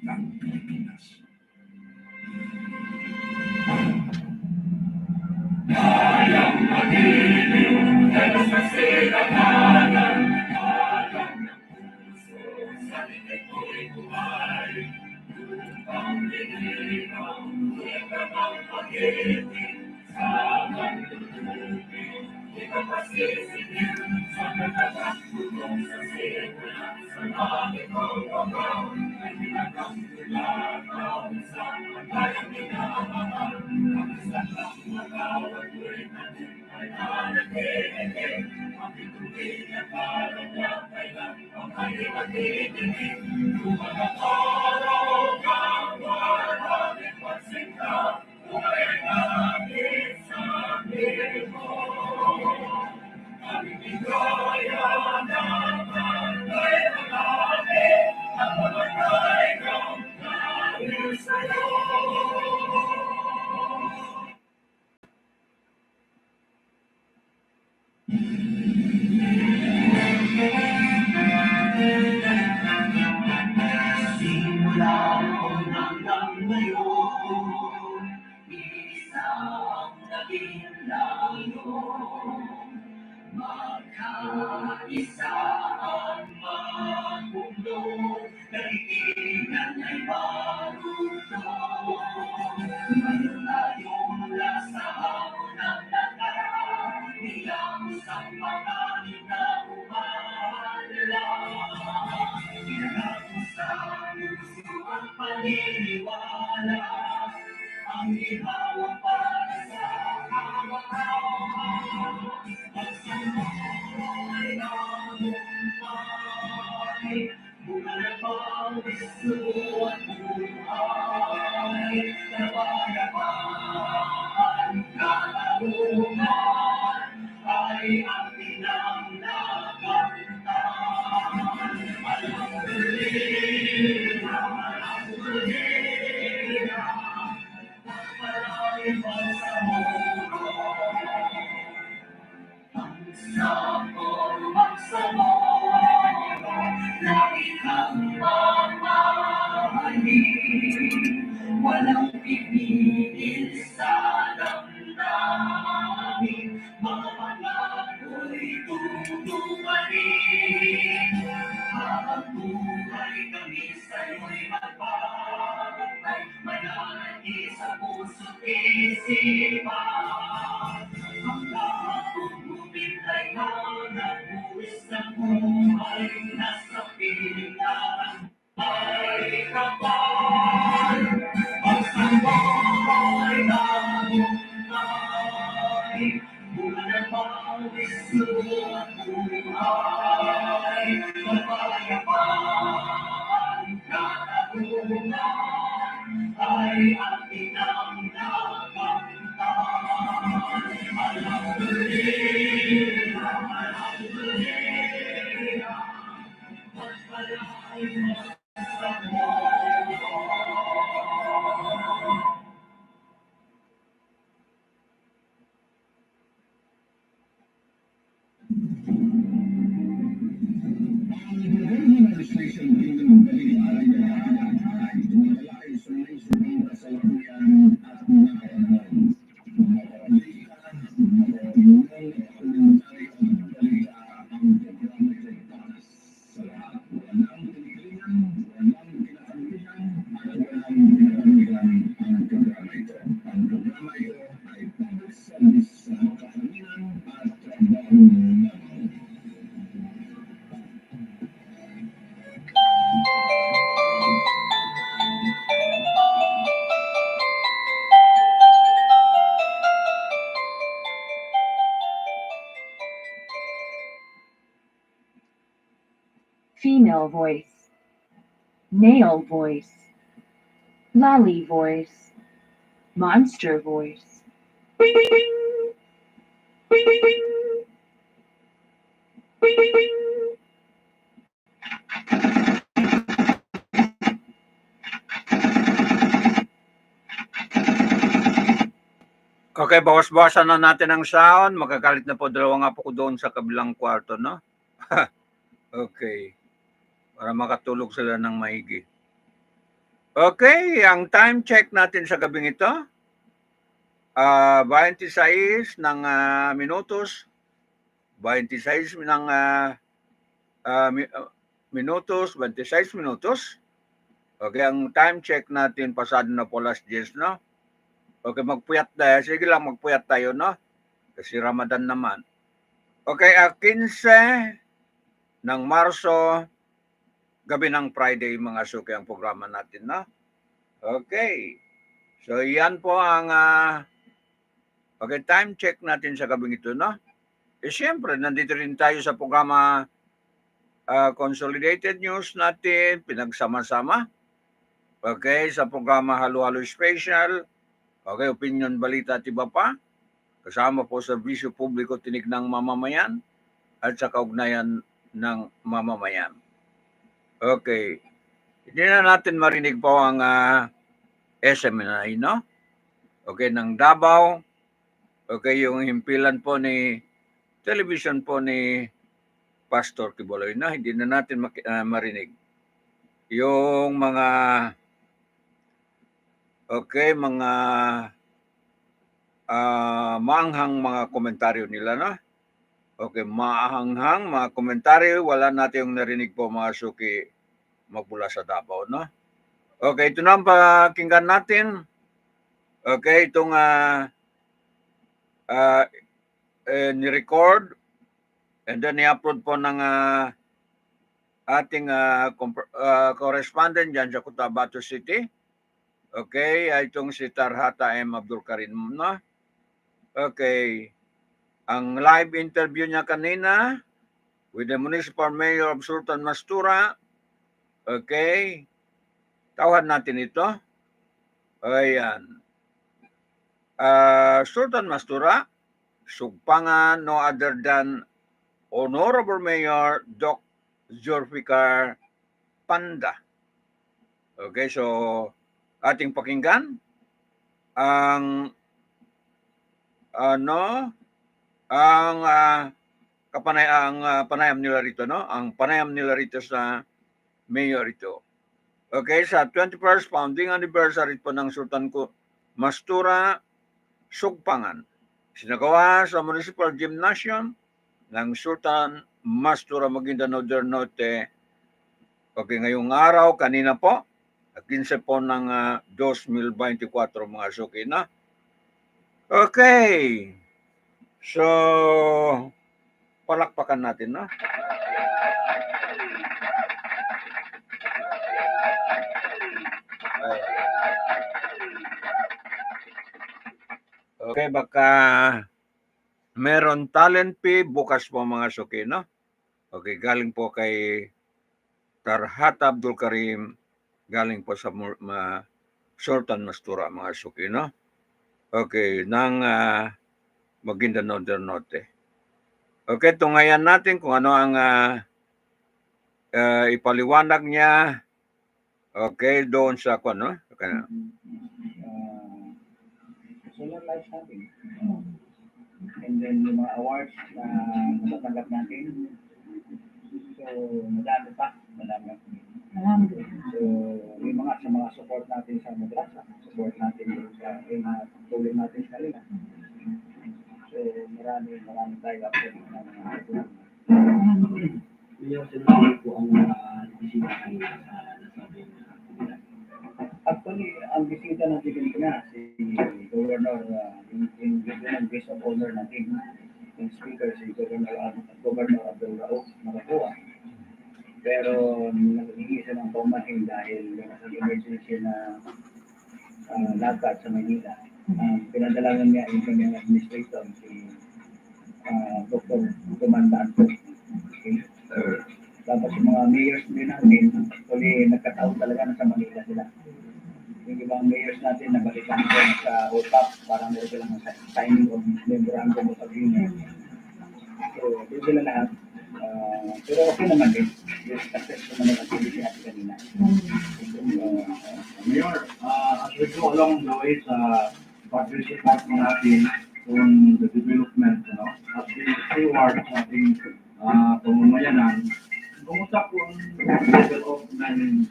ng Pilipinas. Ayang magiliw, dahil sa silakanan, ayang ng puso, sa likod ko'y buhay. Upang dininaw, ikaw ang pag-ibig, sa kanlulupin, ikaw pasisingin, sa katagang tulong sa simulan, sa langit o babaw, ay pinagang tulakaw, sa pagkayang minamahal, ang isang lang magawag ko'y ay nanatiligin, ang ituloy na parang niya kailan ang kanyang magtitigil. Lumagang araw kang maraming pagsinta, buhay natin sa libo. Ang bigaya naman ay marami, ang mamatay ng dahil sa'yo. Simula ko hanggang ngayon, isa ang naging layo. Magkaisa ang mundo, kaibigan ay marunong. Ngayon tayo mula sa hamon ng nakaraan, bilang isang panganin na umalang. Pinagako sa puso ang paniniwala, ang ihawa para sa kawalan. At sa mo'y namumpay, bunga na pawis at buhay. Kabayaman, katarungan, ay ang pinanglakantahan. Alhamdulillah, alhamdulillah, pagpalain mo sa mundo. Magsabor, magsabor, lagi kang mamahalin. Walang pipigil sa damdamin, mga panago'y tutuparin. Habang buhay kami sa'yo'y magpapatay, mananatili sa puso't isipan. Ang lahat tumupin ay nanabuwis ng buhay, nasa piling na ay kapal. Ang sambay namumpay, bunga ng pawis at buhay. Kapayapaan, katarungan, ay ang pinanglakantahan. Alhamdulillah, alhamdulillah, pagpalain mo sa mundo. Legislation bilang balik-alay na ay tumalay sa naisipin na sa lakuyan at nakakamon. Mapapalitan, mapapulungan, parliamentary at balita ang programa ito'y para sa lahat. Walang tinikilingan, walang kinakamihan, at walang pinakamihan ang programa ito. Ang programa ito ay public service sa kahaliminan at trabaho lamang. Female voice, male voice, lolly voice, monster voice. Okay, bawas-bawasan na natin ang sound. Magagalit na po dalawang apo ko doon sa kabilang kwarto, no? Okay. Para makatulog sila ng maigi. Okay, ang time check natin sa gabing ito, 26 ng minutos, 26 ng minutos, 26 minutos. Okay, ang time check natin pasado na po alas 10, no? Okay, magpuyat tayo. Sige lang, magpuyat tayo, no? Kasi Ramadan naman. Okay, 15 ng Marso, gabi ng Friday, mga suki, ang programa natin, no? Okay. So, yan po ang okay, time check natin sa gabing ito, no? Siyempre, nandito rin tayo sa programa Consolidated News natin, pinagsama-sama. Okay, sa programa Halo-Halo Special. Okay, opinion, balita at iba pa. Kasama po sa Bisyo Publiko, Tinig ng Mamamayan at sa kaugnayan ng mamamayan. Okay. Hindi na natin marinig po ang SMNI, no? Okay, ng Davao. Okay, yung himpilan po ni television po ni Pastor Kiboloy, no? Hindi na natin marinig. Yung mga mga maanghang mga komentaryo nila, no? Okay, maanghang mga komentaryo, wala natin yung narinig po, mga suki, magmula sa Davao, no? Okay, ito na ang pakinggan natin. Okay, itong ni-record and then i-upload po ng ating correspondent dyan sa Cotabato City. Okay, itong si Tarhata M. Abdul Karim, no? Okay, ang live interview niya kanina with the Municipal Mayor of Sultan Mastura. Okay, tawahan natin ito. Ayan. Sultan Mastura, Sugpangan, no other than Honorable Mayor Doc Zulfikar Panda. Okay, so ating pakinggan ang panayam nila rito, no? Ang panayam nila rito sa mayor ito. Okay, sa 21st founding anniversary po ng Sultan Mastura, Sugpangan, sinagawa sa Municipal Gymnasium ng Sultan Mastura, Maguindanao del Norte. Okay, ngayong araw, kanina po, 15 po ng 2024, mga suki, na. Okay. So, palakpakan natin, no? Okay, baka meron talent fee bukas po, mga suki, no? Okay, galing po kay Tarhata Abdul Karim, galing po sa Sultan Mastura, mga suki, no? Okay, ng Maguindanao del Norte. Okay, tungayan natin kung ano ang ipaliwanag niya. Okay, doon sa no? Okay. Solar lights natin. And then yung mga awards na natatanggap natin. So, madami pa. Madami. So, yung sa mga support natin sa madrasa, support natin sa tulong natin sa kanila. So, marami tayo after ng mga tulong. Yung sinabi ko ang bisita kanina sa nasabi na actually, ang bisita natin kanina, si Governor, yung guest of honor natin, yung speaker, si Governor Abdul Rauf Maracoa. Pero naghihingi siya ng paumanhin dahil nasa emergency na lakad sa Manila. Pinadalagan niya yung kanyang administrator, si Dr. Comandante. Okay. Tapos yung mga mayors din natin, actually nagkataon talaga na sa Manila sila. Yung ibang mayors natin nabalikan ko sa OPAP, parang meron silang signing of memorandum of agreement. So, yun sila lahat. Pero okay naman din. Yung successful naman ang activity natin kanina. Mayor, as we go along the way sa partnership natin on the development, as we steward sa ating pamamayanan, kumusta po ang level of ng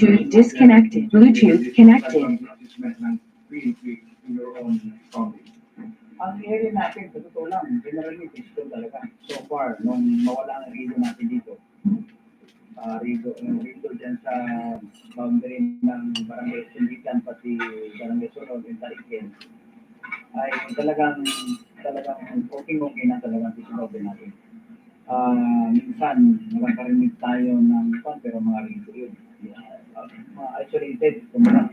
Bluetooth disconnected. Bluetooth connected. In your own province. Ang area natin, sa totoo lang, generally, peaceful talaga. So far, nung mawala ang radio natin dito, radio dyan sa boundary ng Barangay Sindikan, pati Barangay Sunod, yung Tarikin, ay talagang okay na talagang sisinotin natin. Minsan, nakakarinig tayo ng pero mga radio yun. Mga isolated, kumbaga.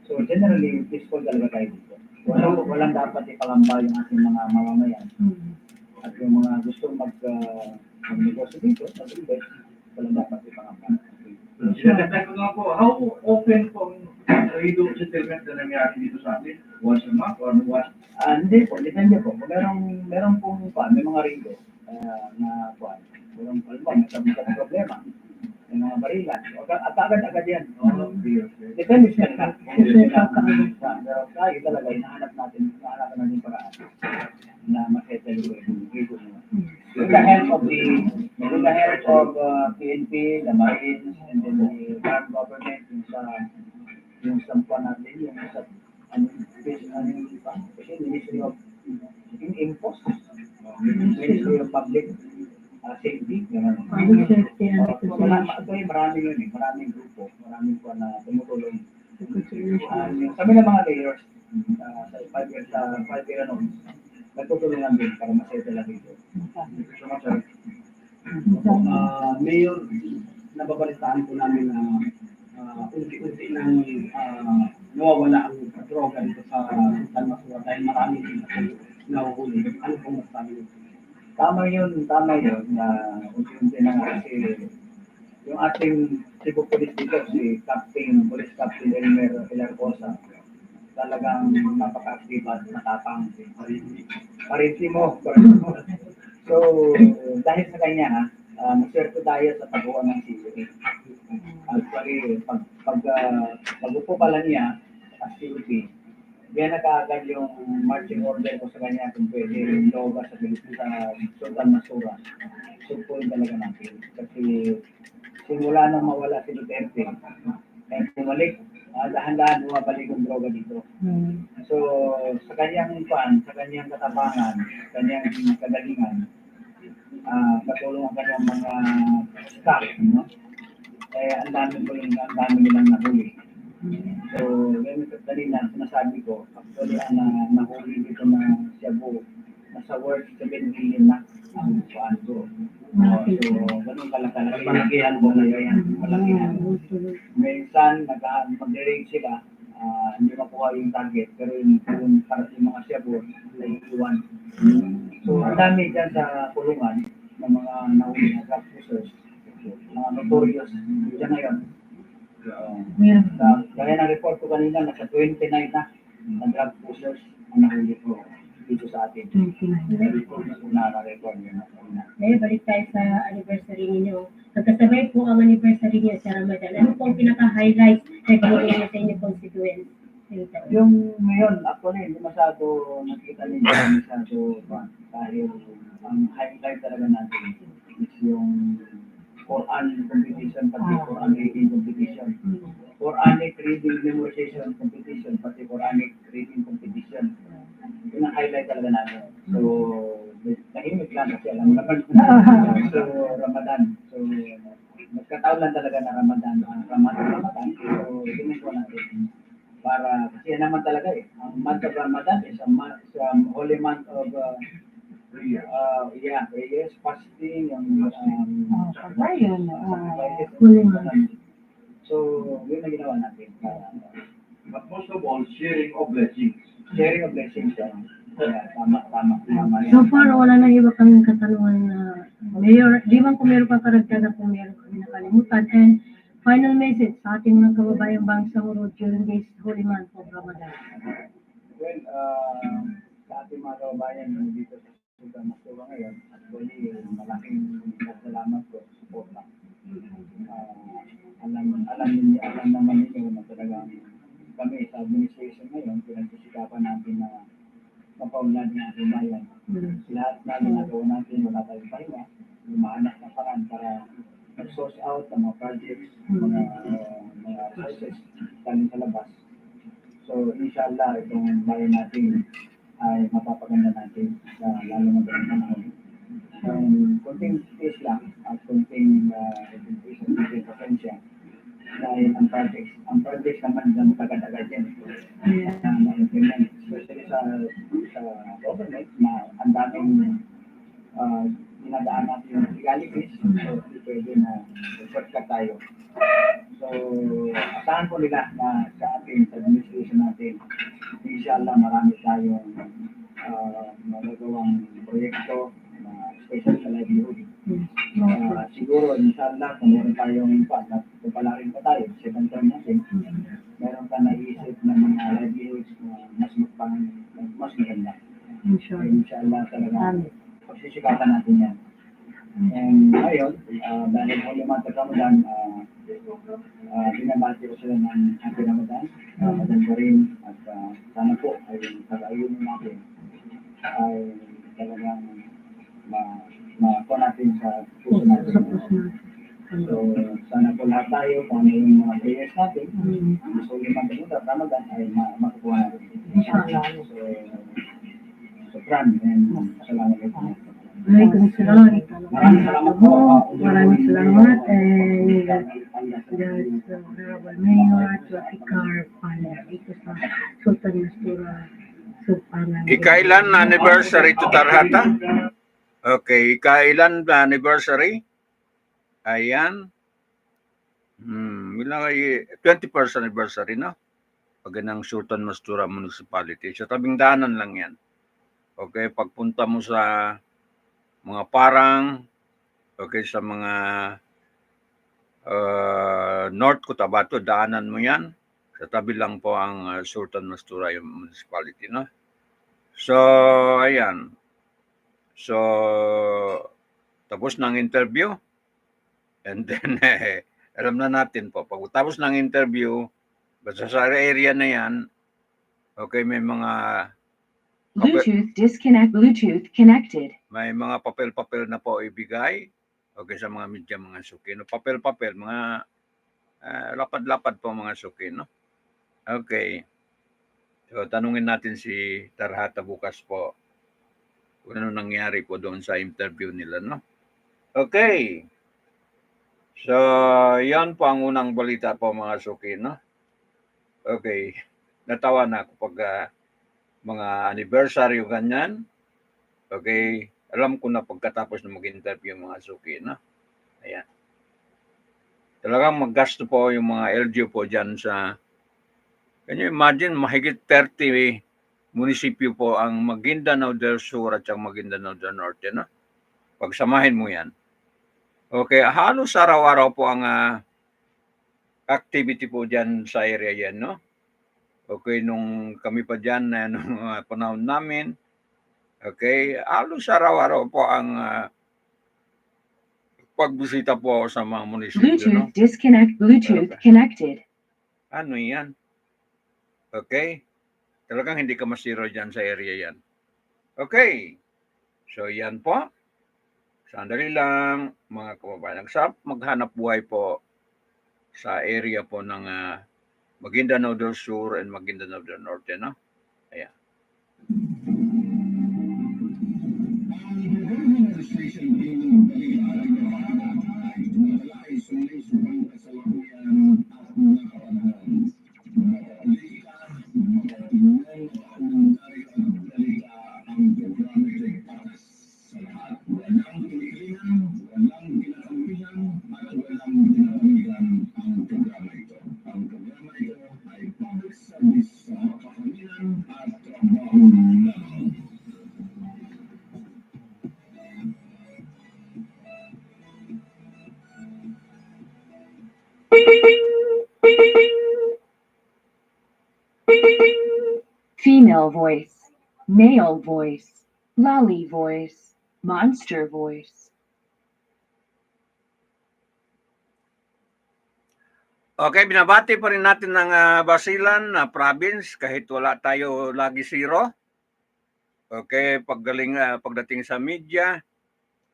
So generally, peaceful talaga tayo dito. Walang dapat ipangamba yung ating mga mamamayan. At yung mga gusto mag-negosyo dito, mag-invest, walang dapat ipangamba. Sinatay ko nga po, how open po ang radio settlement na nangyari dito sa atin? Once a month or once? Hindi po, depende po. Meron pong may mga radio na merong may problema. Yung mga barilan. At agad-agad yan. Depende siya na. Pero tayo talaga, hinahanap natin paraan na masettle yung radio nila. With the help of PNP, the Marines, and then the current government, yung sa natin, yung sa Ministry of Impos, Ministry of Public Safety, gano'n. Marami yun eh, maraming grupo, maraming po na tumutulong. Kami ng mga layers, sa 5 year nagtutulong lang din para masettle lang dito. Mayor, nababalitaan po namin na unti-unti nang nawawala ang droga dito sa Masura dahil marami din kasi nahuhuli. Ano pong masasabi nito? Tama yun na unti-unti na nga kasi yung ating Cebu Police dito, si Police Captain Elmer Ilarcosa, talagang napaka-active at matapang. Parisimo. So, dahil sa kanya, nag-serto tayo sa taguan ng CCA. Actually, pag-upo pala niya, activity, yan nakaagad yung marching order ko sa kanya kung pwede yung droga sa Sultan Masura. So, talaga natin. Kasi simula nang mawala si Duterte, kaya bumalik, dahan-dahan bumabalik yung droga dito. So, sa kanyang katapangan, kanyang kagalingan, katulong ang kanyang mga staff, no? Ang dami nilang nahuli. So, ganun sa kanina, sinasabi ko, actually, nahuli dito na Cebu, nasa worth 7 million na ang paano. So, ganun kalaki. Malakihan po na yan. Malakihan. Minsan, mag-direct sila, hindi makuha yung target, pero yung mga Cebu, ay iwan. So, ang dami dyan sa kulungan ng mga nahuli na drug pushers, mga notorious dyan ngayon. Kaya na-report ko kanina, nasa 29 na drug pushers ang nahuli ko dito sa atin. Na-report yun. Balik tayo sa anniversary ninyo. Pagkasabay po ang anniversary niyo sa Ramadan, ano po ang pinaka-highlight na gawin niyo sa inyong constituents? Yung ngayon, actually, hindi masyado nakita ninyo, dahil ang highlight talaga natin is yung Quran competition, pati Quran reading competition. Quranic reading memorization competition, pati Quranic reading competition. Yun ang highlight talaga natin. So, tahimik lang kasi alam naman. So, Ramadan. So, nagkataon lang talaga na Ramadan. So, tingin ko natin. Para, kasi yan naman talaga eh. Ang month of Ramadan is a holy month of prayers, fasting, so, yun ang ginawa natin. But most of all, sharing of blessings. Sharing of blessings, tama. So far, wala na iba kaming katanungan na Mayor, di ba kung meron pa karagdagan kung meron kami nakalimutan. And final message sa ating mga kababayang bangsang road during this holy month of Ramadan. Well, sa ating mga kababayan dito sa Sultan Masura ngayon, actually, malaking salamat ko sa suporta. Alam naman ninyo na talagang kami sa administration ngayon, pinagsisikapan natin na mapaunlad ng ating bayan. Lahat na ginagawa natin, wala tayong pahinga, lumahanap na paraan para source out ng mga projects, mga sources galing sa labas. So, inshallah, itong bayan natin ay mapapaganda natin lalo na ganun panahon. Kunting tiis lang at kunting tiis at kunting pasensya dahil ang projects naman ng taga-taga dyan na ma-implement, especially sa government na ang daming dinadaan natin yung legalities, so hindi pwede na shortcut tayo. So, asahan po nila na sa ating administration natin, inshallah marami tayong magagawang proyekto, especially sa livelihood. Siguro, inshallah, kung meron tayong pagpalarin pa tayo, second term natin, meron ka naisip na mga livelihoods na mas maganda. Inshallah, talaga, pagsisikatan natin yan. And ngayon, dahil Holy Month of Ramadan, binabati ko sila ng Happy Ramadan, Ramadan ko rin, at sana po ay pag-ayunin natin ay talagang ma-po natin sa puso natin. So, sana po lahat tayo, kung ano yung mga prayers natin, so yung mga Ramadan ay makukuha natin. So, sukran, and salamat po. Maraming salamat, and that's Honorable Mayor Tuatikar Pala dito sa Sultan Mastura Supangan. Ikailan na anniversary to Tarhata? Okay, ikailan na anniversary? Ayan. Bilang ay 21st anniversary, no? Pag ng Sultan Mastura Municipality. Sa tabing daanan lang yan. Okay, pagpunta mo sa mga parang, okay, sa mga North Cotabato, daanan mo yan. Sa tabi lang po ang Sultan Mastura Municipality, no? So, ayan. So, tapos ng interview. And then, alam na natin po, pag tapos ng interview, basta sa area na yan, okay, may mga Bluetooth connected. may mga papel-papel na po ibigay. Okay, sa mga media, mga suki. No? Papel-papel, mga lapad-lapad po mga suki. No? Okay. So, tanungin natin si Tarhata bukas po kung ano nangyari po doon sa interview nila. No? Okay. So, yan po ang unang balita po mga suki. No? Okay. Natawa na ako pag mga anniversary o ganyan. Okay. Alam ko na pagkatapos na mag-interview yung mga suki, no? Ayan. Talagang maggasto po yung mga LGU po dyan sa, can you imagine, mahigit 30 munisipyo po ang Maguindanao del Sur at ang Maguindanao del Norte, no? Pagsamahin mo yan. Okay, halos araw-araw po ang activity po dyan sa area yan, no? Okay, nung kami pa dyan, nung panahon namin, okay, halos araw-araw po ang pagbisita po sa mga munisipyo. No? Bluetooth connected. Ano yan? Okay? Talagang hindi ka masiro dyan sa area yan. Okay. So, yan po. Sandali lang, mga kababayan. Nagsarap maghanap buhay po sa area po ng Maguindanao del Sur and Maguindanao del Norte. No? Ayan. Female voice, male voice, lolly voice, monster voice. Okay, binabati pa rin natin ng Basilan na province kahit wala tayo lagi zero. Okay, pagdating sa media,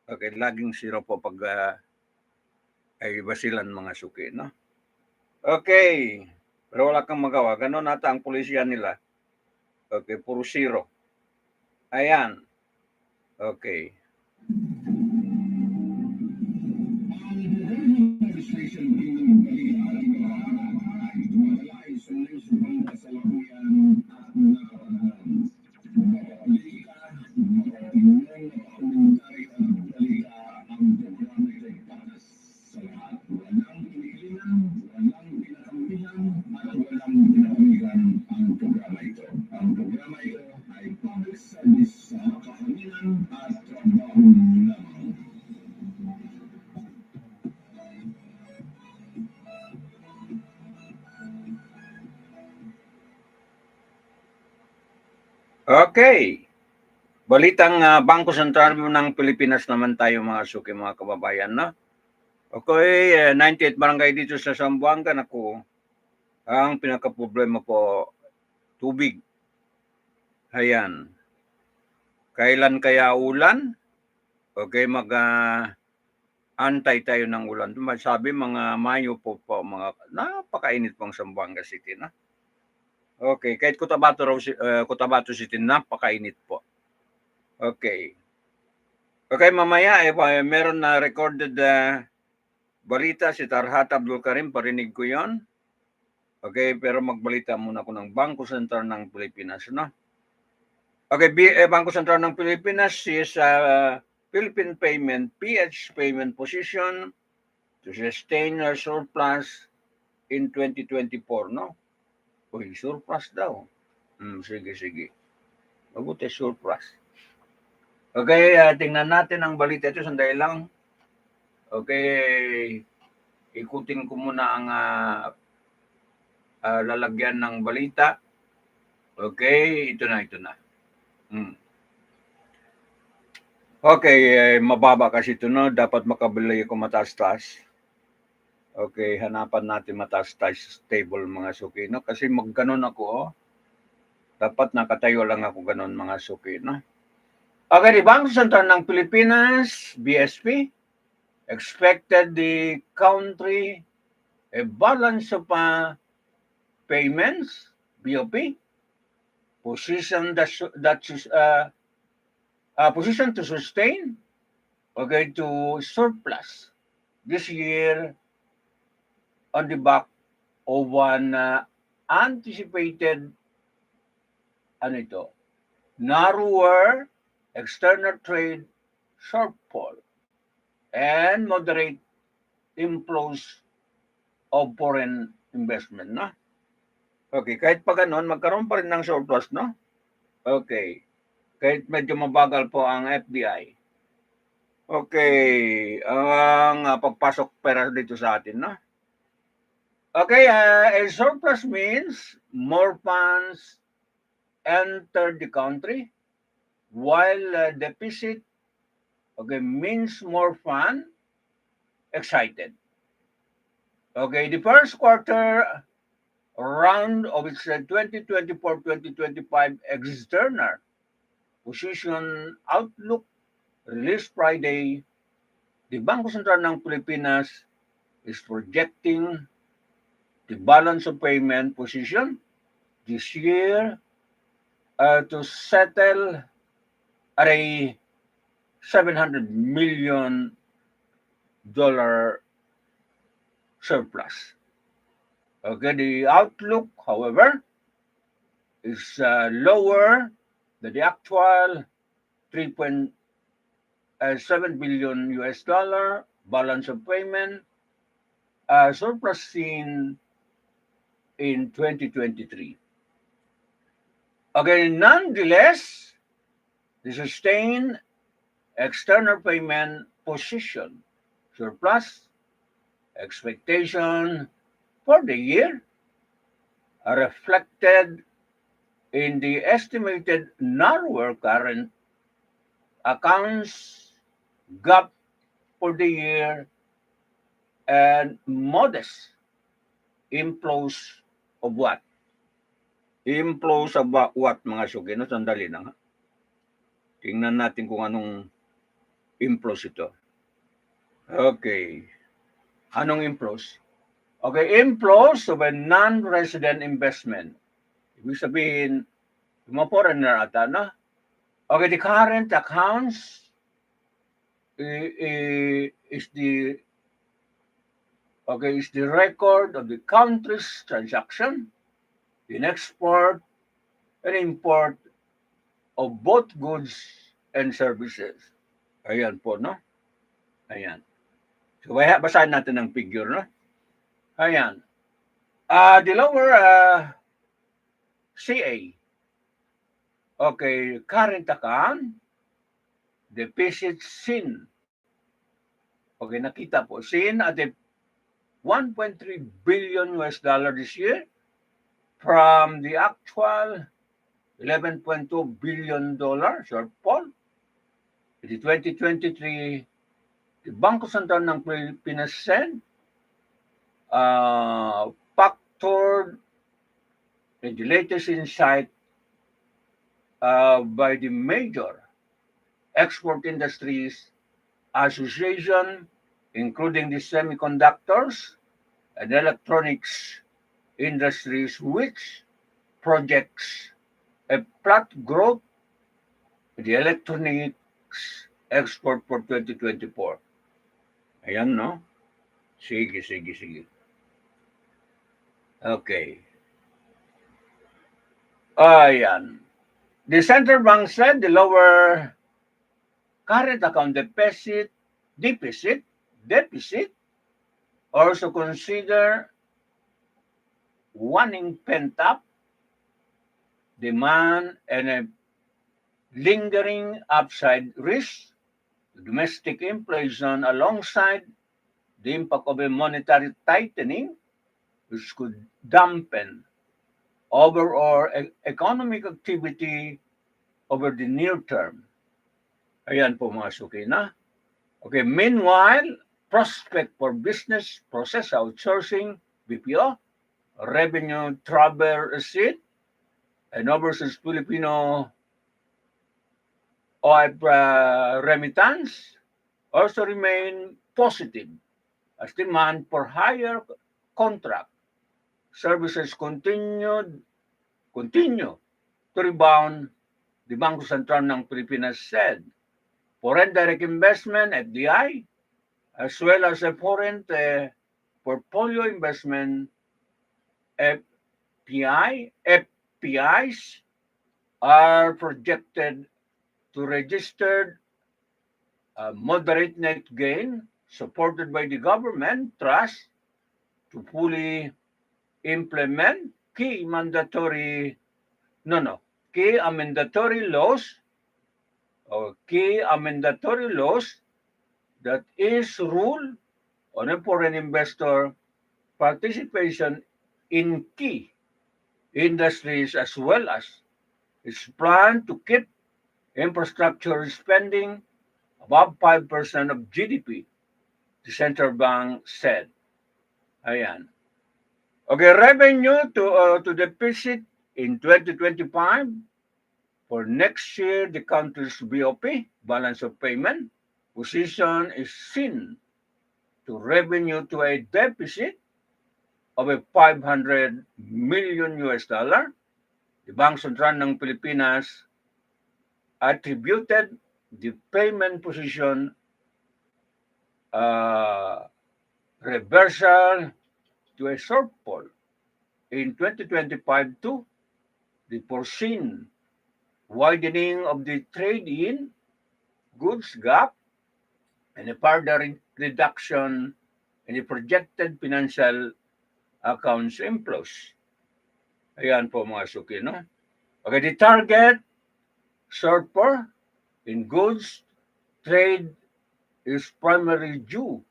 okay, laging zero po pag ay basilan mga suki, no? Okay. Pero wala kang magawa. Ganon nata ang pulisya nila. Okay, puro zero. Ayan. Okay. Legislation bilang ay tumatalaay sa nationwide kasalukuyan at nakapanahon. Makakalika, makaopinyon, makakomentary at dalika ang programa ito'y patas sa lahat. Walang pinigilan, walang pinakampihan, at walang pinapamigan ang programa ito. Ang programa ito ay public service sa makahanginan at trabaho lamang. Okay. Balitang Bangko Sentral ng Pilipinas naman tayo mga suki, mga kababayan, no? Okay, 98 barangay dito sa Zamboanga, naku, ang pinaka-problema po, tubig. Ayan. Kailan kaya ulan? Okay, antay tayo ng ulan. Sabi mga Mayo po, mga napakainit pong Zamboanga City, no? Okay, kahit Cotabato City, napakainit po. Okay. Okay, mamaya meron na recorded balita si Tarhat Abdul Karim, parinig ko 'yon. Okay, pero magbalita muna ako ng Bangko Sentral ng Pilipinas, no? Okay, Bangko Sentral ng Pilipinas is Philippine PH payment position to sustain a surplus in 2024, no? Uy, surplus daw. Sige. Mabuti surplus. Okay, tingnan natin ang balita ito. Sandali lang. Okay, ikutin ko muna ang lalagyan ng balita. Okay, ito na. Okay, mababa kasi ito, no? Dapat makabili ko mataas-taas. Okay, hanapan natin mataas-taas stable mga suki, no? Kasi magganon ako, oh. Dapat nakatayo lang ako ganon mga suki, no? Okay, di Bangko Sentral ng Pilipinas, BSP, expected the country a balance of payments, BOP, position position to sustain, okay, to surplus this year on the back of an anticipated narrower external trade shortfall and moderate inflows of foreign investment, no? Okay, kahit pa ganun, magkaroon pa rin ng surplus, no? Okay. Kahit medyo mabagal po ang FDI. Okay, ang pagpasok pera dito sa atin, no? Okay, a surplus means more funds enter the country, while deficit, okay, means more fund excited. Okay, the first quarter round of its 2024-2025 external position outlook released Friday, the Bangko Sentral ng Pilipinas is projecting the balance of payment position this year to settle at a $700 million surplus. Okay, the outlook, however, is lower than the actual $3.7 billion balance of payment surplus seen in 2023. Okay, nonetheless, the sustained external payment position surplus expectation for the year are reflected in the estimated narrower current accounts gap for the year and modest inflows of what? Inflows of what, mga suki? No, sandali na nga. Tingnan natin kung anong inflows ito. Okay. Anong inflows? Okay, inflows of a non-resident investment. Ibig sabihin, yung mga foreigner ata, no? Okay, the current accounts is the record of the country's transaction in export and import of both goods and services. Ayan po, no? Ayan. So, basahin natin ang figure, no? Ayan. The lower CA. Okay, current account, deficit seen. Okay, nakita po, seen at the 1.3 billion US dollar this year from the actual 11.2 billion dollar shortfall. In the 2023, the Bangko Sentral ng Pilipinas said factored in the latest insight by the major export industries association, including the semiconductors and electronics industries, which projects a flat growth in the electronics export for 2024. Ayan, no? Sige. Okay. Ayan. The central bank said the lower current account deficit also consider wanting pent-up demand and a lingering upside risk to domestic inflation alongside the impact of a monetary tightening, which could dampen overall economic activity over the near term. Ayan po mga suki na. Okay, meanwhile, prospect for business process outsourcing, BPO, revenue travel receipt, and overseas Filipino OIP remittance also remain positive as demand for higher contract services continue to rebound, the Bangko Sentral ng Pilipinas said. Foreign direct investment, FDI, as well as a foreign portfolio investment, FPIs, are projected to register a moderate net gain supported by the government trust to fully implement key mandatory laws that is rule on a foreign investor participation in key industries, as well as its plan to keep infrastructure spending above 5% of GDP, the central bank said. Ayan. Okay, revenue to deficit in 2025. For next year, the country's BOP, balance of payment, position is seen to revenue to a deficit of a 500 million US dollar. The Bangko Sentral ng Pilipinas attributed the payment position reversal to a shortfall in 2025 to the foreseen widening of the trade-in goods gap and a further reduction in the projected financial accounts inflows. Ayan po mga suki, no? Okay, the target shortfall in goods trade is primarily due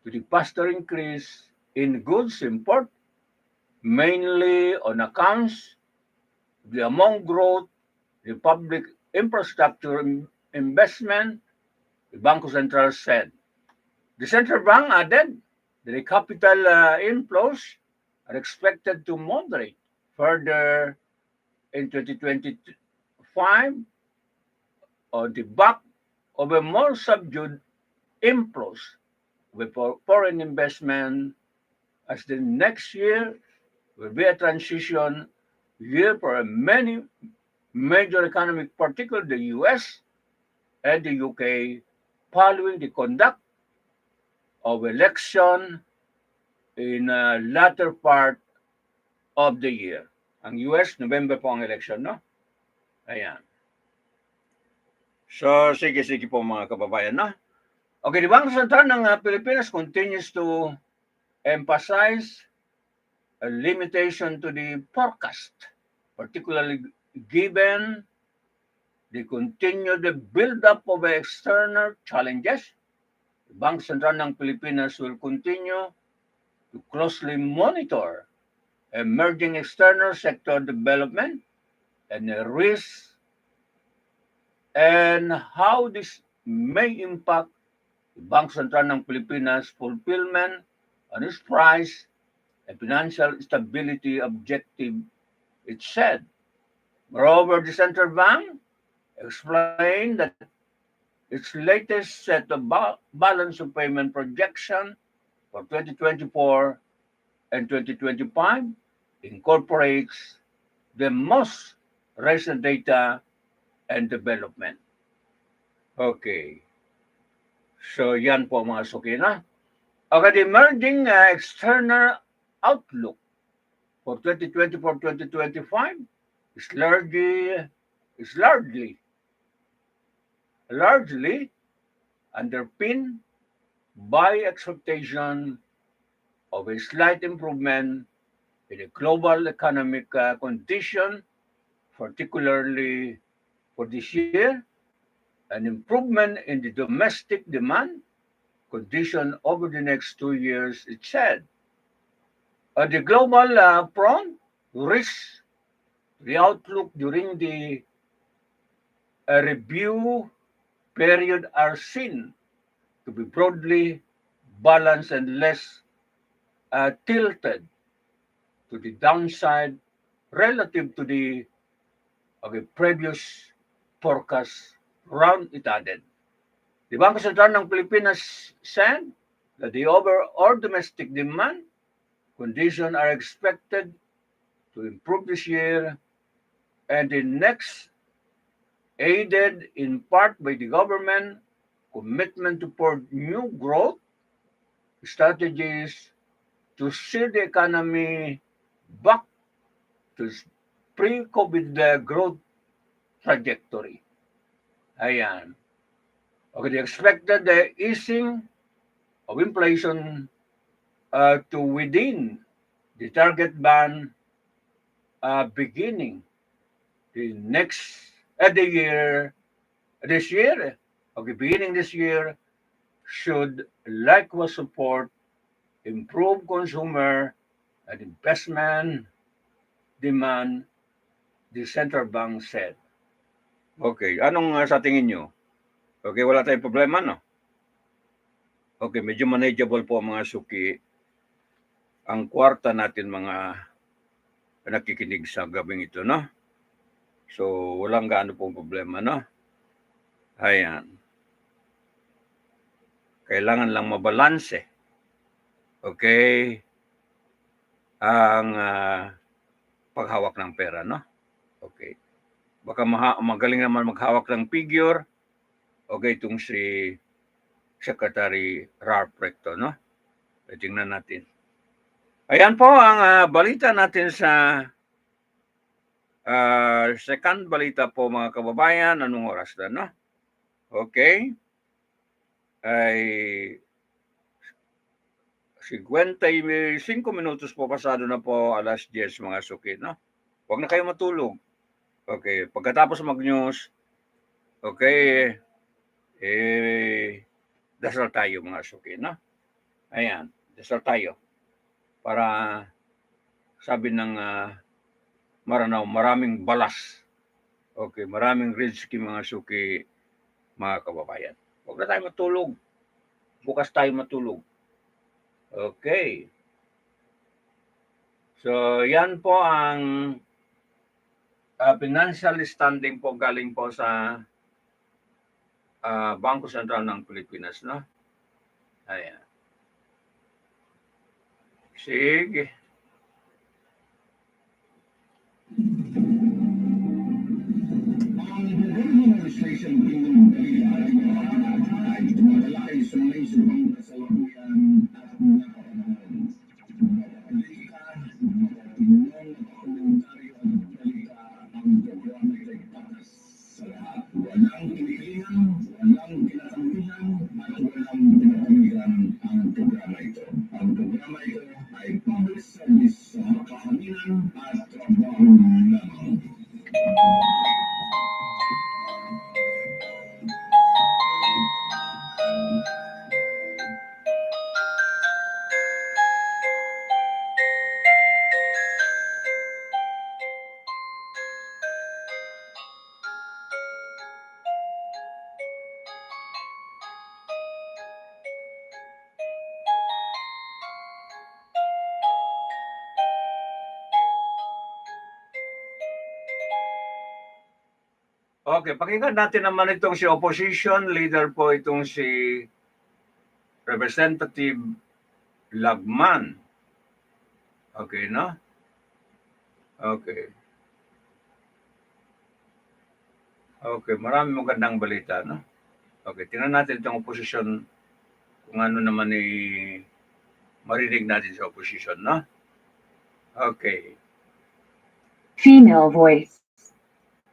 to the faster increase in goods import, mainly on accounts of the amount growth, the public infrastructure investment, the Bangko Sentral said. The central bank added that the capital inflows are expected to moderate further in 2025 on the back of a more subdued inflows with foreign investment, as the next year will be a transition year for many major economic, particularly the US and the UK, following the conduct of election in latter part of the year. Ang US, November po ang election, no? Ayan. So, sige po mga kababayan, no? Okay, di ba ang sentral ng Pilipinas continues to emphasize a limitation to the forecast, particularly given the continued build-up of external challenges. The Bank Sentral ng Pilipinas will continue to closely monitor emerging external sector development and risks and how this may impact the Bank Sentral ng Pilipinas fulfillment on its price and financial stability objective, it said. Moreover, the central bank explained that its latest set of balance of payment projection for 2024 and 2025 incorporates the most recent data and development. Okay. So yan po mga sukina. Okay, the emerging external outlook for 2024-2025 is largely underpinned by expectation of a slight improvement in the global economic condition, particularly for this year, an improvement in the domestic demand condition over the next 2 years, it said. The global front risks, the outlook during the review period are seen to be broadly balanced and less tilted to the downside relative to the previous forecast round, it added. The Bangko Sentral ng Pilipinas said that the overall domestic demand conditions are expected to improve this year and the next, aided in part by the government commitment to support new growth strategies to steer the economy back to its pre-COVID growth trajectory. Ayan. Okay, the expected easing of inflation to within the target band beginning the next this year, beginning this year, should likewise support improved consumer and investment demand, the central bank said. Okay, anong sa tingin nyo? Okay, wala tayong problema, no? Okay, medyo manageable po mga suki. Ang kwarta natin mga nakikinig sa gabing ito, no? So, walang gaano pong problema, no? Ayan. Kailangan lang mabalanse. Okay? Ang paghawak ng pera, no? Okay. Baka magaling naman maghawak ng figure. Okay, itong si Secretary Ralph Recto, no? Tingnan natin. Ayan po ang balita natin sa second balita po mga kababayan. Anong oras na, no? Okay. Ay 55 minutos po pasado na po, alas 10 mga suki, no? Huwag na kayo matulog. Okay, pagkatapos mag-news, okay, dasal tayo mga suki, no? Ayan, dasal tayo. Para sabi ng Maranaw, maraming balas. Okay, maraming rizki mga suki, mga kababayan. Huwag na tayo matulog. Bukas tayo matulog. Okay. So, yan po ang financial standing po galing po sa Bangko Sentral ng Pilipinas, no? Ayan. Sige. Ang Gobyerno Administration ng Balita ay tumatalakay sa mga isyong kasalukuyan at napapanahon. Mapapalika, mapapagulong, mapakomentaryo at balita ang programa ito'y patas sa lahat. Walang kinikilingan, walang kinatanggihan, at walang pinapamigan ang programa ito. Ang programa ito ay public service sa makahaminan at trabaho lamang. Okay, pakinggan natin naman itong si opposition leader po, itong si Representative Lagman. Okay, no? Okay. Okay, marami magandang balita, no? Okay, tingnan natin itong opposition kung ano naman marinig natin sa opposition, no? Okay. Female voice.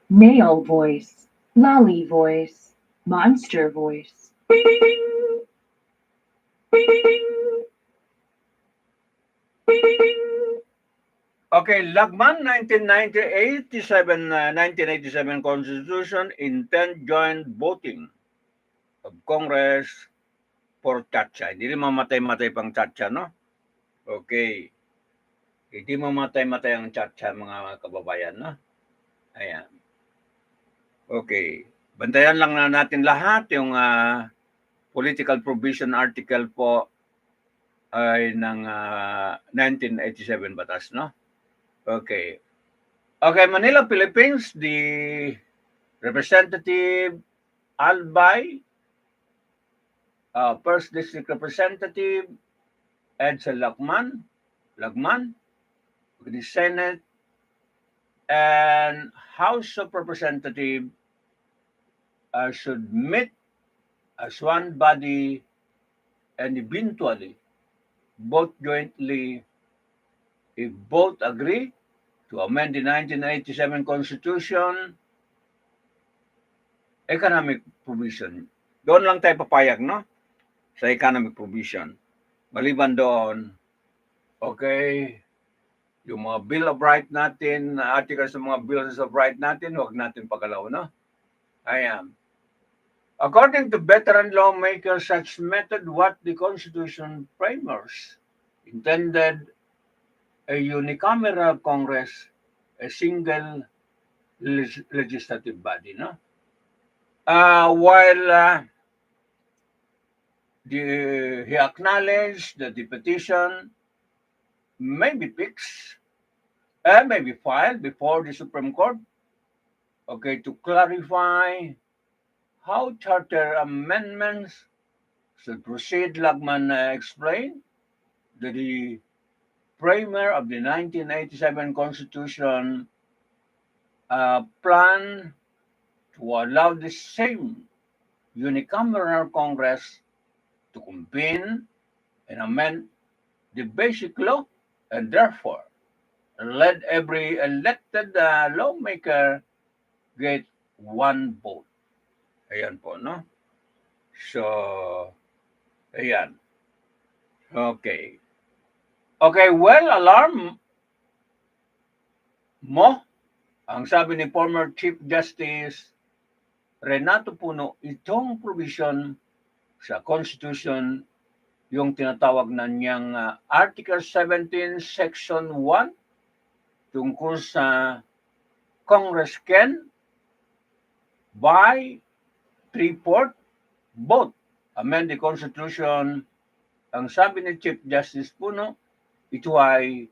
Male voice. Lolly voice. Monster voice. Okay, Lagman 1987 Constitution intent joint voting of Congress for Chacha. Hindi rin mamatay-matay pang Chacha, no? Okay. Hindi mamatay-matay ang Chacha, mga kababayan, no? Ayan. Okay. Bantayan lang na natin lahat yung political provision article po ay ng 1987 batas, no? Okay. Okay, Manila, Philippines, the Representative Albay, First District Representative Edsel Lagman, with the Senate and House of Representatives should meet as one body and eventually vote jointly if both agree to amend the 1987 Constitution, economic provision. Doon lang tayo papayag, no? Sa economic provision. Maliban doon, okay, yung mga Bill of Rights natin, articles ng mga Bills of Rights natin, huwag natin pagalaw, no? Ayan. According to veteran lawmakers, such method what the Constitution framers intended a unicameral Congress, a single legislative body, no? While he acknowledged that the petition may be fixed and may be filed before the Supreme Court, okay, to clarify how charter amendments should proceed. Lagman explained that the framer of the 1987 Constitution plan to allow the same unicameral Congress to convene and amend the basic law, and therefore let every elected lawmaker get one vote. Ayan po, no? So, ayan. Okay. Okay, well, alarm mo, ang sabi ni former Chief Justice Renato Puno, itong provision sa Constitution, yung tinatawag na niyang Article 17, Section 1, tungkol sa Congress can, by 3/4 vote, amend the Constitution. Ang sabi ni Chief Justice Puno, ito ay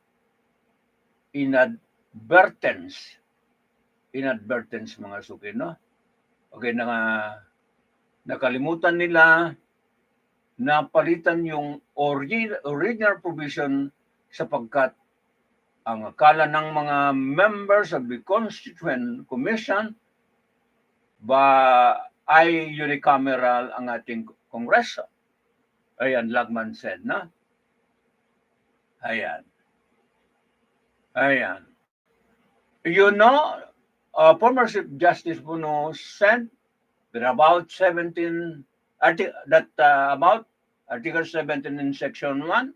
inadvertence mga suki, no? Okay, nakalimutan nila na palitan yung original provision sapagkat ang akala ng mga members of the Constituent Commission ba ay unicameral ang ating Kongreso. Ayan, Lagman said, na? Ayan. Ayan. You know, former Chief Justice Puno said that about 17, about Article 17 in Section 1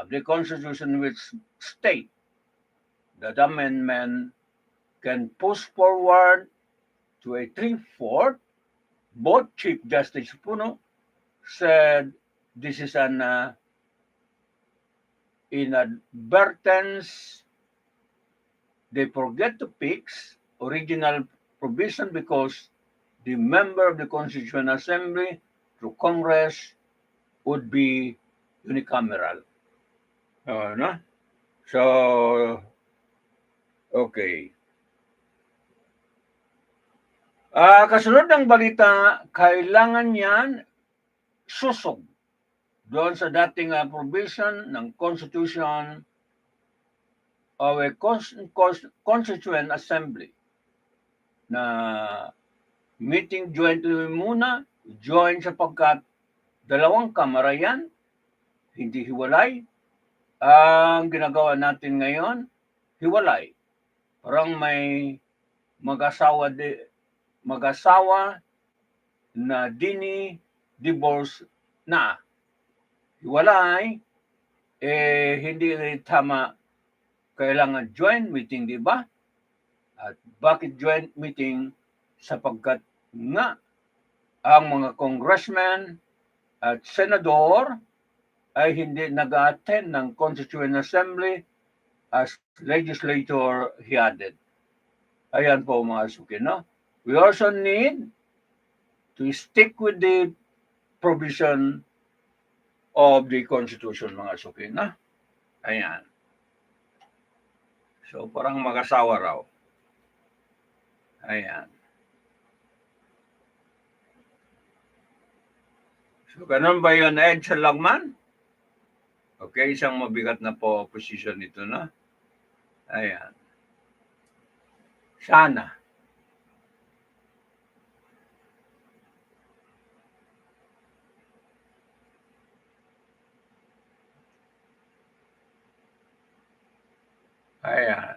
of the Constitution which state that amendment can push forward to a 3/4. Both Chief Justice Puno said this is an inadvertence. They forget to fix original provision because the member of the Constituent Assembly through Congress would be unicameral. No? So, okay. Kasunod ng balita, kailangan yan susog doon sa dating provision ng Constitution of a Constituent Assembly na meeting jointly muna, join sapagkat dalawang kamara yan, hindi hiwalay. Ang ginagawa natin ngayon, hiwalay. Parang may mag-asawa na divorce na. Hiwalay, hindi tama. Kailangan joint meeting, di ba? At bakit joint meeting? Sapagkat nga ang mga congressman at senador ay hindi nag-attend ng Constituent Assembly as legislator headed. Ayan po mga suki, no? We also need to stick with the provision of the Constitution, mga suki, no? Ayan. So, parang mag-asawa raw. Ayan. So, ganun ba yun, Ed, sa Lagman? Okay, isang mabigat na po position ito, no? Ayan. Sana. Ayan.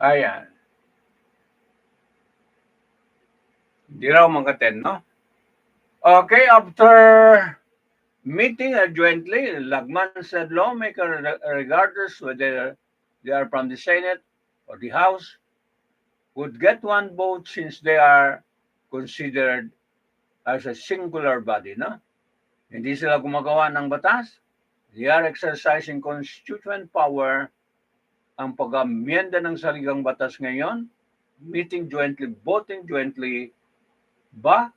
Ayan. Hindi raw mag-attend, no? Okay, after meeting jointly, Lagman said lawmakers, regardless whether they are from the Senate or the House, would get one vote since they are considered as a singular body, no? Hindi sila gumagawa ng batas. They are exercising constituent power. Ang pag-amyenda ng saligang batas ngayon, meeting jointly, voting jointly, ba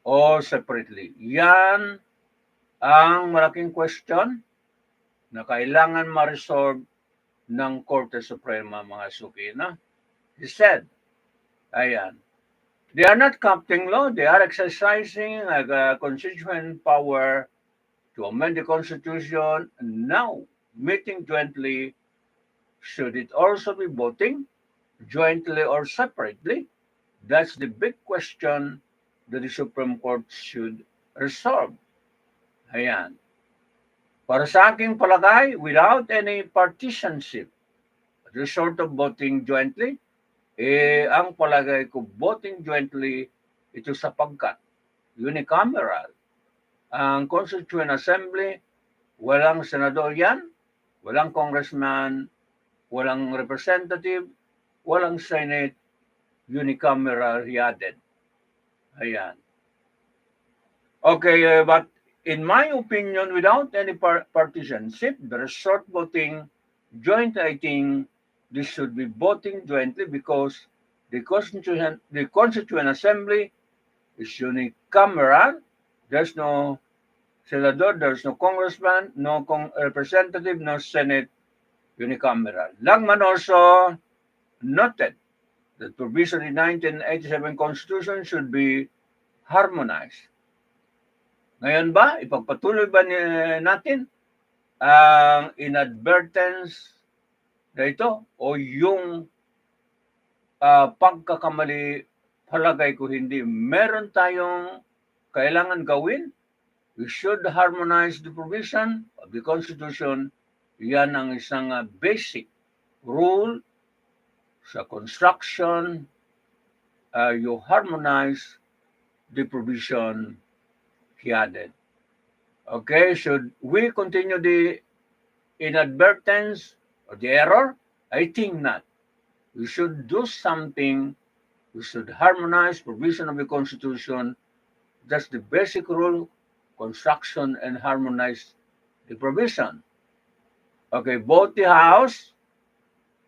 o separately? Yan ang malaking question na kailangan ma-resolve ng Korte Suprema, mga suki, na? He said, ayan, they are not capting law, they are exercising a constituent power to amend the Constitution. Now, meeting jointly, should it also be voting jointly or separately? That's the big question that the Supreme Court should resolve. Ayan. Para sa aking palagay, without any partisanship, resort of voting jointly, ang palagay ko, voting jointly, ito sapagkat unicameral. Ang Constituent Assembly, walang senador yan, walang congressman, walang representative, walang Senate, unicameral headed. Ayan. Okay, but in my opinion, without any partisanship, the resort voting joint, I think this should be voting jointly because the Constituent Assembly is unicameral. There's no senador, there's no congressman, no representative, no Senate unicameral. Langman also noted that provision in 1987 Constitution should be harmonized. Ngayon ba, ipagpatuloy ba natin ang inadvertence na ito o yung pagkakamali? Palagay ko hindi. Meron tayong kailangan gawin. We should harmonize the provision of the Constitution. Yan ang isang basic rule sa construction. You harmonize the provision, he added. Okay, should we continue the inadvertence or the error? I think not. We should do something. We should harmonize provision of the Constitution. That's the basic rule, construction and harmonize the provision. Okay, both the House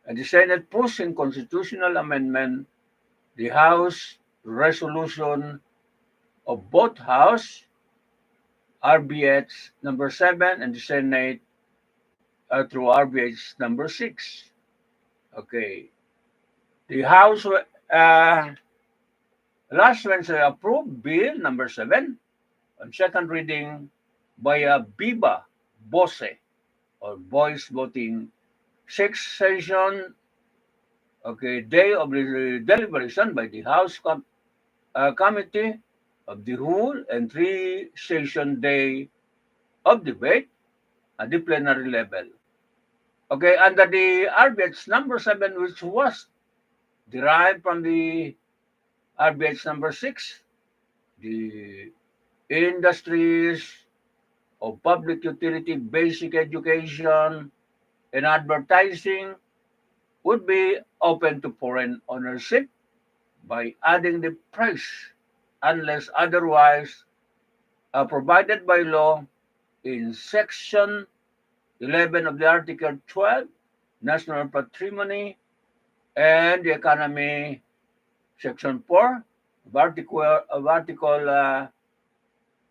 and the Senate pushing constitutional amendment, the House resolution of both House, RBH number 7, and the Senate through RBH number 6. Okay. The House last Wednesday approved Bill number 7 on second reading by a Viva Voce or voice voting. 6th session, okay, day of the deliberation by the House Committee of the Whole and 3-session day of debate at the plenary level. Okay, under the RBH number 7, which was derived from the RBH number 6, the industries of public utility, basic education, and advertising would be open to foreign ownership by adding the price unless otherwise provided by law in Section 11 of the Article 12, National Patrimony and the Economy, Section 4 of Article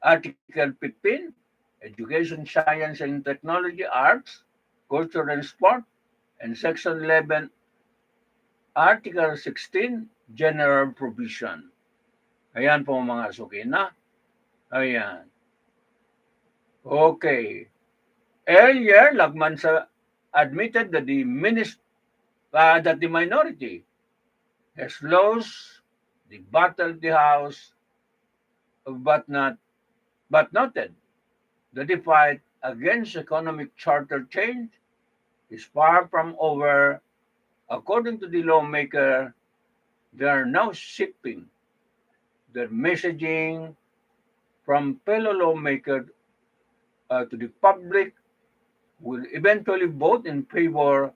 15, Education, Science and Technology, Arts, Culture and Sport, and Section 11, Article 16, General Provision. Ayan po mga sukina. Ayan. Okay. Earlier, Lagman admitted that the minority has lost the battle of the House, but noted that the fight against economic charter change is far from over. According to the lawmaker, they are now shifting their messaging from fellow lawmakers to the public, will eventually vote in favor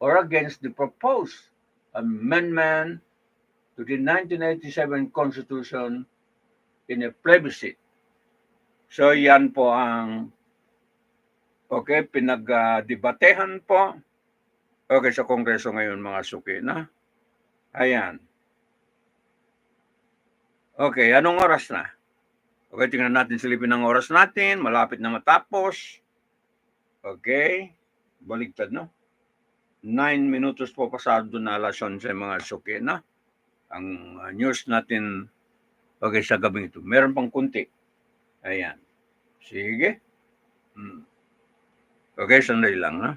or against the proposed amendment to the 1987 Constitution in a plebiscite. So yan po ang pinagdebatehan po sa Kongreso ngayon mga suki na. Ayan. Okay, anong oras na? Okay, tingnan natin silipin ng oras natin. Malapit na matapos. Okay. Baligtad, no? 9 minutos po pasado na alas 11 mga suki na. Ang news natin sa gabing ito. Meron pang kunti. Ayan. Sige. Okay, sandali lang, ha?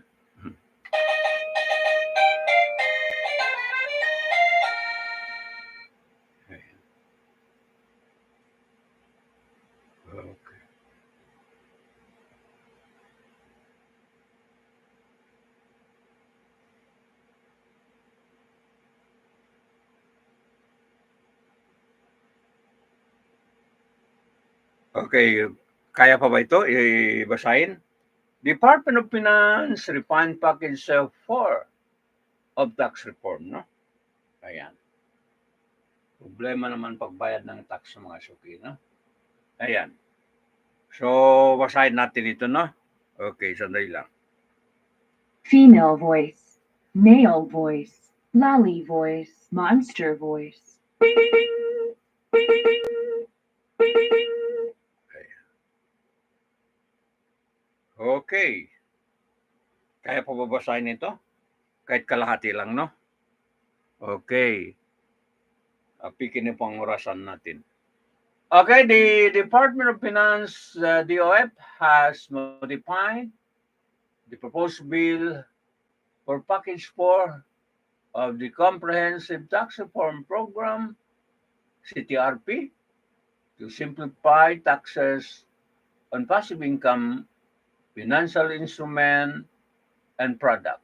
Okay, kaya pa ba ito? Ibasahin? Department of Finance refined package 4 of tax reform, no? Ayan. Problema naman pagbayad ng tax sa mga suki, no? Ayan. So, basahin natin ito, no? Okay, sandali lang. Female voice, male voice, lolly voice, monster voice. Okay. Kaya pa babasahin ito? Kahit kalahati lang, no? Okay. Pikin niyo po ang orasan natin. Okay, the Department of Finance, DOF, has modified the proposed bill for Package 4 of the Comprehensive Tax Reform Program, CTRP, to simplify taxes on passive income, financial instrument, and product.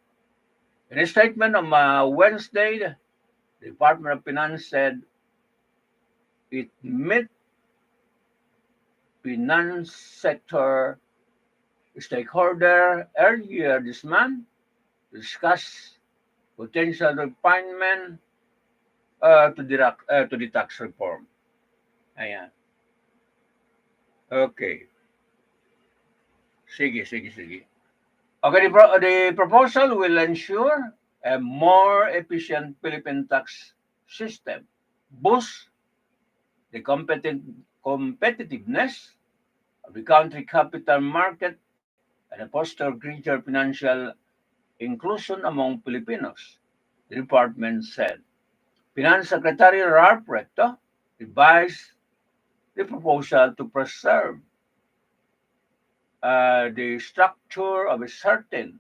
In a statement on Wednesday, the Department of Finance said it met finance sector stakeholder earlier this month to discuss potential refinement to the tax reform. Ayan. Okay. Sige. Okay, the proposal will ensure a more efficient Philippine tax system, boost the competitiveness of the country capital market, and foster greater financial inclusion among Filipinos, the department said. Finance Secretary Ralph Recto revised the proposal to preserve the structure of a certain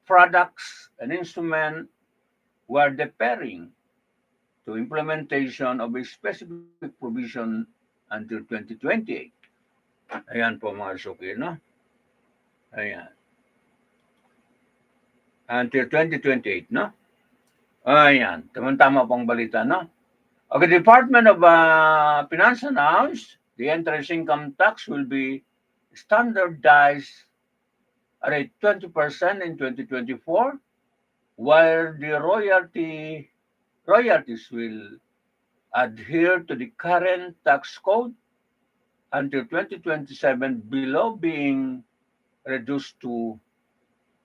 products and instrument were deferring to implementation of a specific provision until 2028. Ayan po mga suki, no? Ayan. Until 2028, no? Ayan. Tama-tama pong balita, no? Okay, the Department of Finance announced the interest income tax will be standardized at a 20% in 2024, while the royalties will adhere to the current tax code until 2027, below being reduced to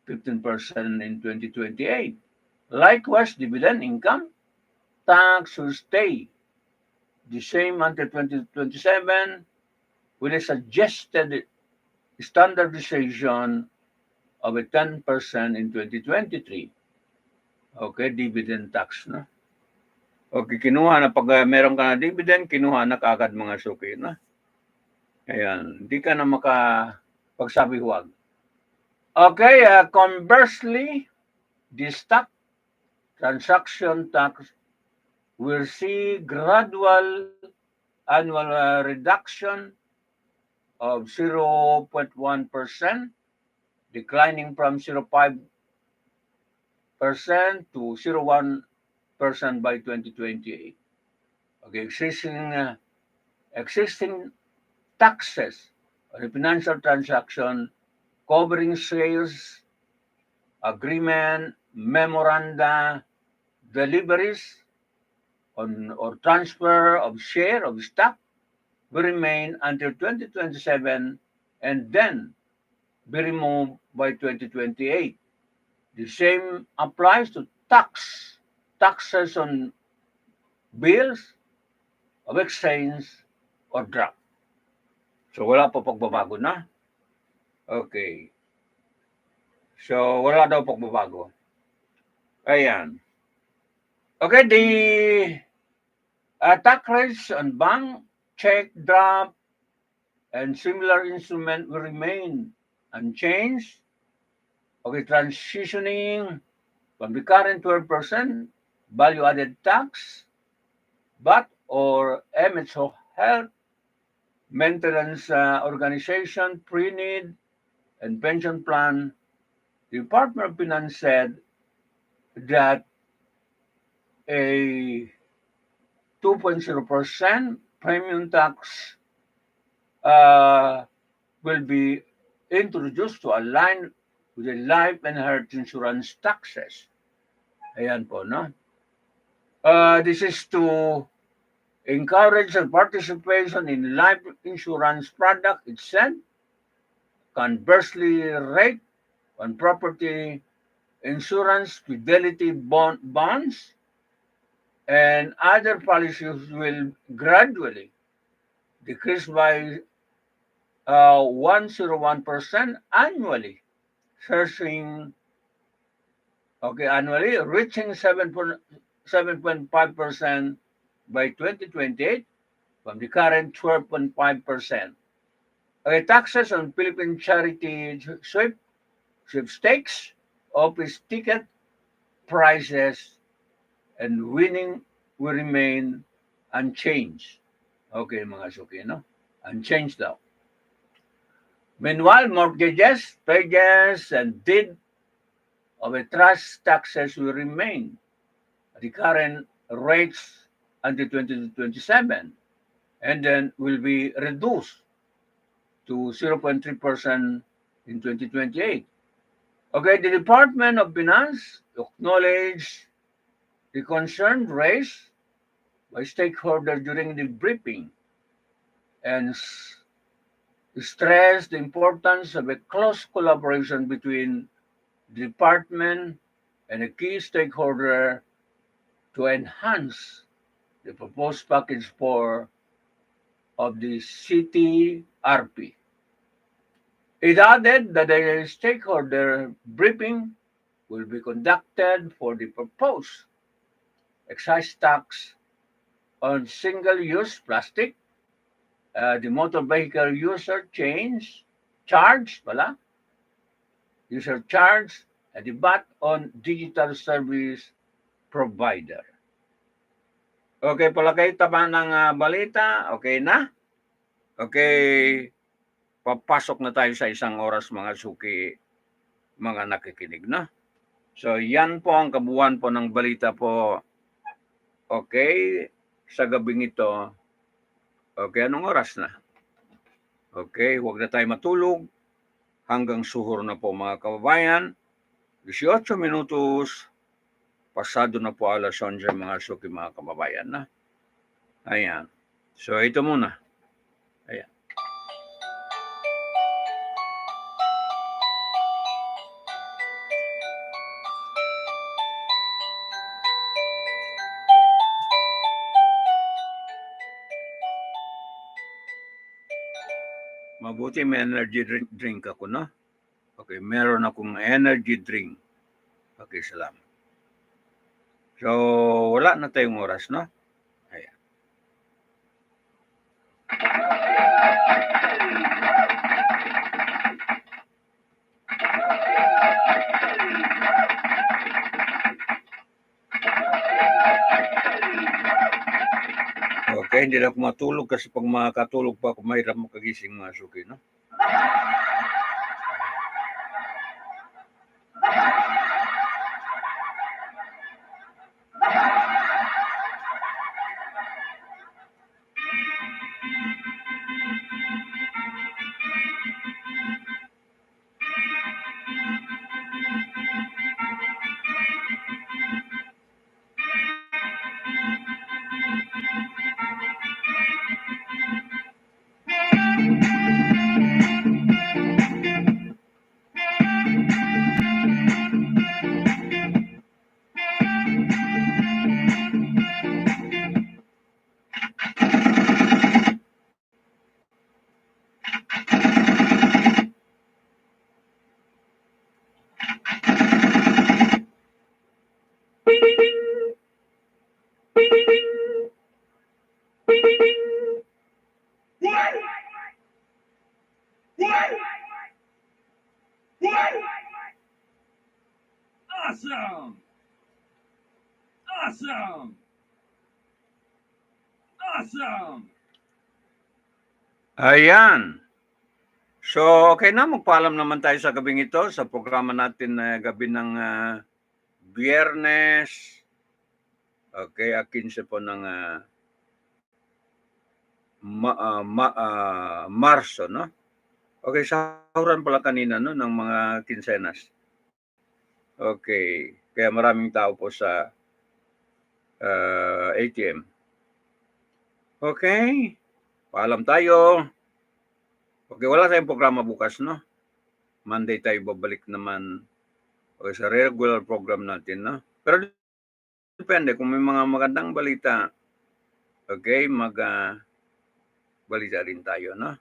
15% in 2028. Likewise, dividend income tax will stay the same until 2027, with a suggested standardization of a 10% in 2023. Okay, dividend tax, no? Okay, kinuha na pag meron ka na dividend, kinuha na kaagad mga suki, no? Ayan, hindi ka na makapagsabi huwag. Okay, conversely, the stock transaction tax will see gradual annual reduction of 0.1%, declining from 0.5% to 0.1% by 2028. Okay, existing taxes on a financial transaction covering sales, agreement, memoranda, deliveries, or transfer of share of stock will remain until 2027 and then be removed by 2028. The same applies to taxes on bills of exchange or draft. So wala po pagbabago na. Okay. So wala daw pagbabago. Ayan. Okay, the tax rates on bank, check, draft, and similar instrument will remain unchanged. Okay, transitioning from the current 12% value-added tax, VAT or MHO health, maintenance organization, pre-need, and pension plan, the Department of Finance said that a 2.0% premium tax will be introduced to align with the life and health insurance taxes. Ayan po, no? This is to encourage the participation in life insurance product itself, conversely rate on property insurance, fidelity bonds, and other policies will gradually decrease by 101% annually, surging, annually, reaching 7.5% by 2028 from the current 12.5%. Okay, taxes on Philippine charity sweepstakes, office ticket prices, and winning will remain unchanged. Okay, mga suki, no? Unchanged daw. Meanwhile, mortgages, pledges, and deed of a trust taxes will remain at the current rates until 2027 and then will be reduced to 0.3% in 2028. Okay, the Department of Finance acknowledged the concern raised by stakeholders during the briefing and stressed the importance of a close collaboration between the department and a key stakeholder to enhance the proposed package 4 of the CTRP. It added that a stakeholder briefing will be conducted for the proposed excise tax on single-use plastic, the motor vehicle user charge, and the VAT on digital service provider. Okay, palagay tama ng balita. Okay na? Okay, papasok na tayo sa isang oras mga suki, mga nakikinig na. So, yan po ang kabuuan po ng balita po. Okay, sa gabing ito. Okay, anong oras na? Okay, huwag na tayo matulog. Hanggang suhor na po mga kababayan. 18 minutos. Pasado na po alas 11 mga suki mga kababayan na. Ayan. So, ito muna. Ayan. Mabuti may energy drink ako, no? Okay, meron akong energy drink. Okay, salamat. So, wala na tayong oras, no? Ayan. Okay, hindi na ako matulog kasi pag makatulog pa ako, mahirap makagising mga suki, no? Awesome! Awesome! Awesome! Ayan. So, okay na, magpaalam naman tayo sa gabing ito sa programa natin na gabi ng Biyernes. Okay, 15 po ng Marso, no? Okay, sahuran pala kanina, no, ng mga kinsenas. Okay, kaya maraming tao po sa ATM. Okay, paalam tayo. Okay, wala tayong programa bukas, no? Monday tayo babalik naman sa regular program natin, no? Pero depende kung may mga magandang balita. Okay, balita rin tayo, no?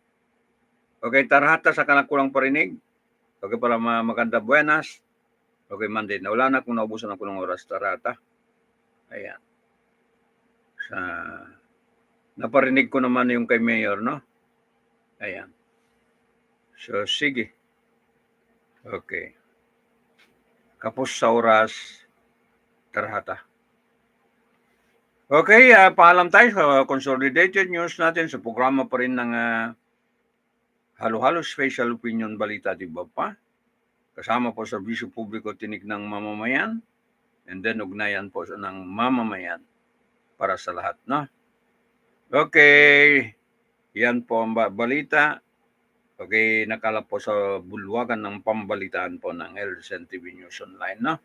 Okay, tarhata sa kanang kulang parinig. Okay, para maganda buenas. Okay, Monday. Wala na kung naubusan ako ng oras, tarhata. Ayan. Naparinig ko naman yung kay Mayor, no? Ayan. So, sige. Okay. Kapos sa oras, tarhata. Okay, paalam tayo sa Consolidated News natin sa programa pa rin ng Halo-Halo Special Opinion Balita, di ba pa? Kasama po sa Bisyo Publiko Tinig ng Mamamayan and then ugnayan po ng mamamayan para sa lahat, no? Okay, yan po ang balita. Okay, nakalap po sa bulwagan ng pambalitaan po ng ADLSNTV News Online, no?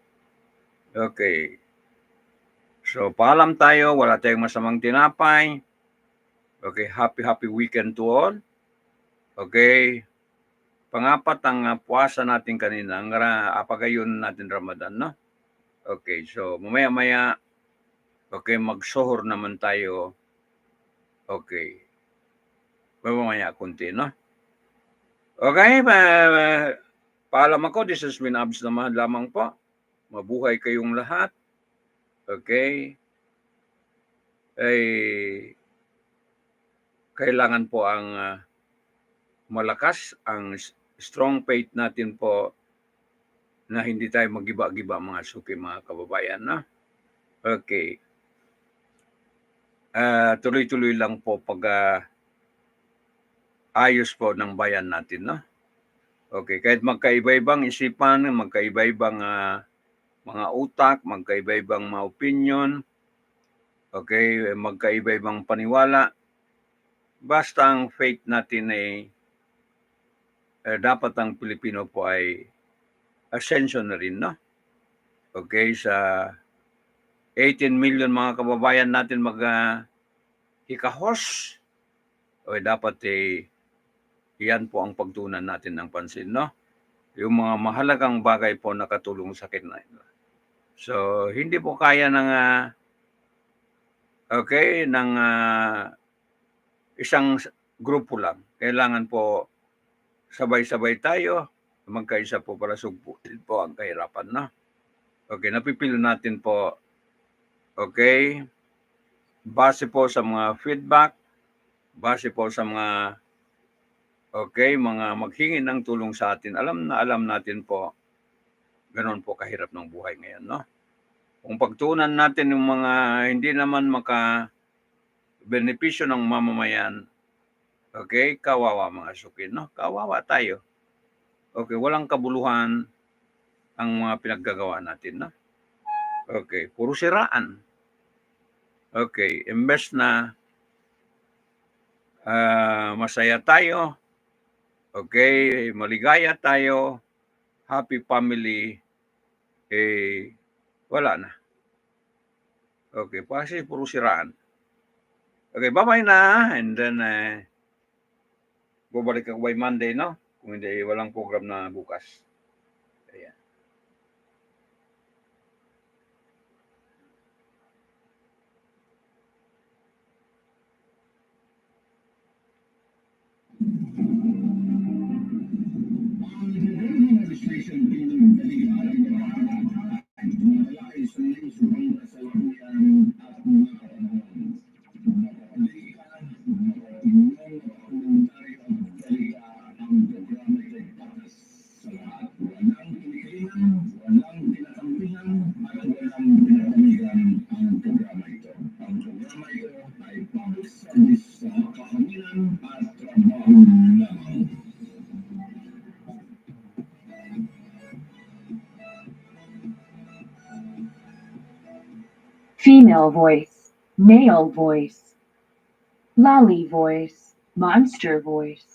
Okay. So, paalam tayo. Wala tayong masamang tinapay. Okay, happy weekend to all. Okay. Pangapat ang puwasa natin kanina. Ang apagayon natin Ramadan, no? Okay, so mamaya-maya, okay, magsohor naman tayo. Okay. Mamaya kunti, no? Okay, paalam ako. This has been Abs naman lamang po. Mabuhay kayong lahat. Okay. Kailangan po ang malakas, ang strong faith natin po na hindi tayo magiba-giba mga suki, mga kababayan, na. Okay. Tuloy-tuloy lang po pag ayos po ng bayan natin, no? Okay, kahit magkaiba-ibang isipan, magkaiba-ibang mga utak, magkaiba-ibang mga opinion, okay, magkaiba-ibang paniwala, basta ang faith natin ay dapat ang Pilipino po ay ascension na rin, no? Okay, sa 18 million mga kababayan natin hikahos, o dapat yan po ang pagtunan natin ng pansin, no? Yung mga mahalagang bagay po nakatulong sa akin. So, hindi po kaya ng isang grupo lang. Kailangan po sabay-sabay tayo, magkaisa po para sugputin po ang kahirapan, no? Okay, napipili natin po, okay, base po sa mga feedback, base po sa mga, okay, mga maghingi ng tulong sa atin. Alam natin po, ganoon po kahirap ng buhay ngayon, no? Kung pagtunan natin yung mga hindi naman maka-benepisyo ng mamamayan, okay, kawawa mga suki, no? Kawawa tayo. Okay, walang kabuluhan ang mga pinaggagawa natin, no? Okay, puro siraan. Okay, imbes na masaya tayo, okay, maligaya tayo, happy family, wala na. Okay, kasi puro siraan. Okay, bye-bye na. And then, bubalik ako by Monday, no? Kung hindi, walang program na bukas. Ayan. Female voice, male voice, lolly voice, monster voice.